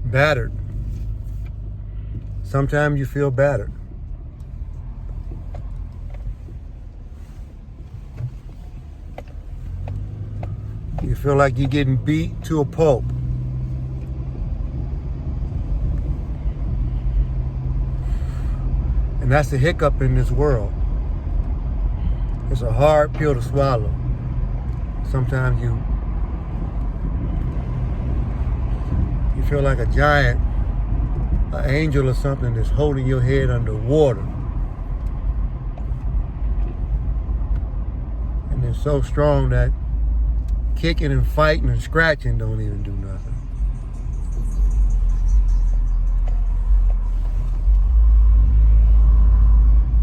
Battered. Sometimes you feel battered. You feel like you're getting beat to a pulp. And that's the hiccup in this world. It's a hard pill to swallow. Sometimes you feel like a giant, an angel or something that's holding your head underwater. And it's so strong that kicking and fighting and scratching don't even do nothing.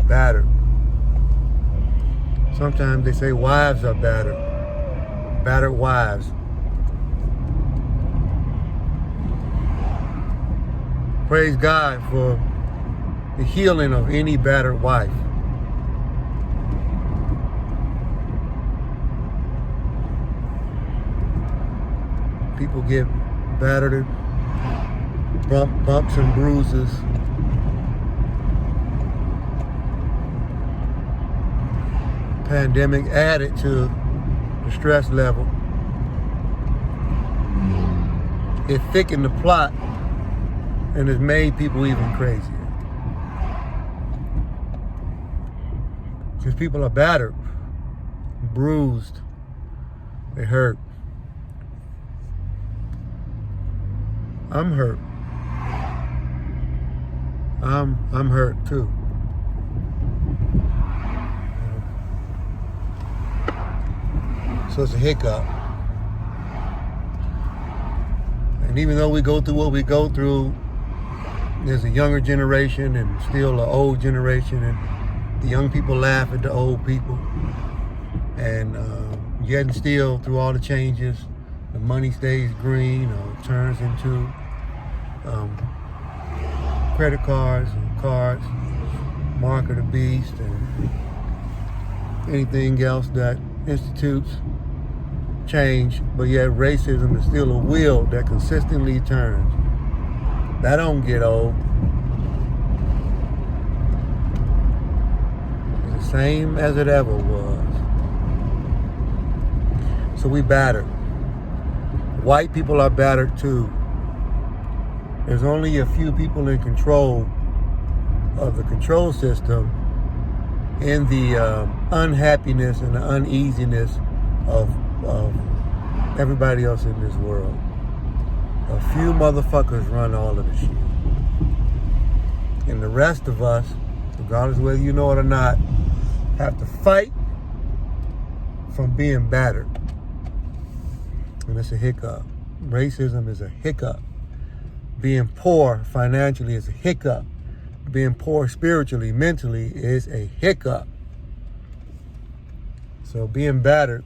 Battered. Sometimes they say wives are battered. Battered wives. Praise God for the healing of any battered wife. People get battered, bumps and bruises. Pandemic added to the stress level. It thickened the plot and it's made people even crazier. Because people are battered, bruised, they hurt. I'm hurt. I'm hurt too. So it's a hiccup. And even though we go through what we go through, there's a younger generation and still an old generation, and the young people laugh at the old people. And yet and still, through all the changes, the money stays green or turns into credit cards and cards, mark of the beast, and anything else that institutes change, but yet racism is still a wheel that consistently turns. That don't get old. It's the same as it ever was. So we battered. White people are battered too. There's only a few people in control of the control system and the unhappiness and the uneasiness of everybody else in this world. A few motherfuckers run all of the shit. And the rest of us, regardless of whether you know it or not, have to fight from being battered. And it's a hiccup. Racism is a hiccup. Being poor financially is a hiccup. Being poor spiritually, mentally is a hiccup. So being battered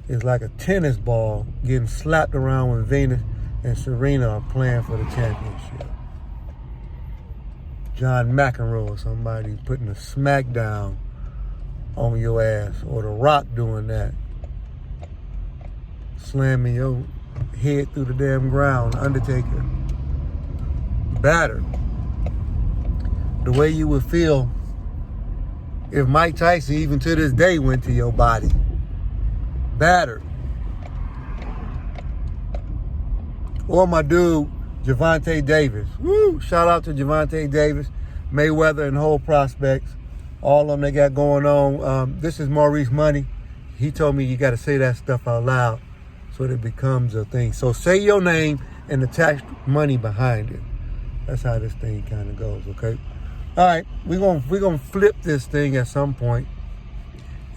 is like a tennis ball getting slapped around when Venus and Serena are playing for the championship. John McEnroe or somebody putting a smackdown on your ass, or The Rock doing that. Slamming your head through the damn ground, Undertaker. Battered. The way you would feel if Mike Tyson, even to this day, went to your body. Battered. Or my dude, Gervonta Davis. Woo! Shout out to Gervonta Davis, Mayweather and whole prospects. All of them they got going on. This is Maurice Money. He told me you got to say that stuff out loud so that it becomes a thing. So say your name and attach money behind it. That's how this thing kind of goes, okay? All right, we're gonna flip this thing at some point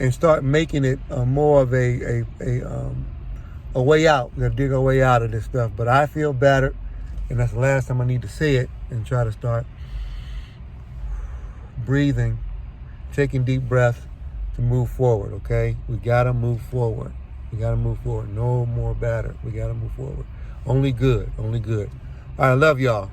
and start making it more of a way out. We're gonna dig our way out of this stuff. But I feel battered, and that's the last time I need to say it, and try to start breathing, taking deep breaths to move forward, okay? We gotta move forward. We gotta move forward. No more battered. We gotta move forward. Only good, only good. All right, I love y'all.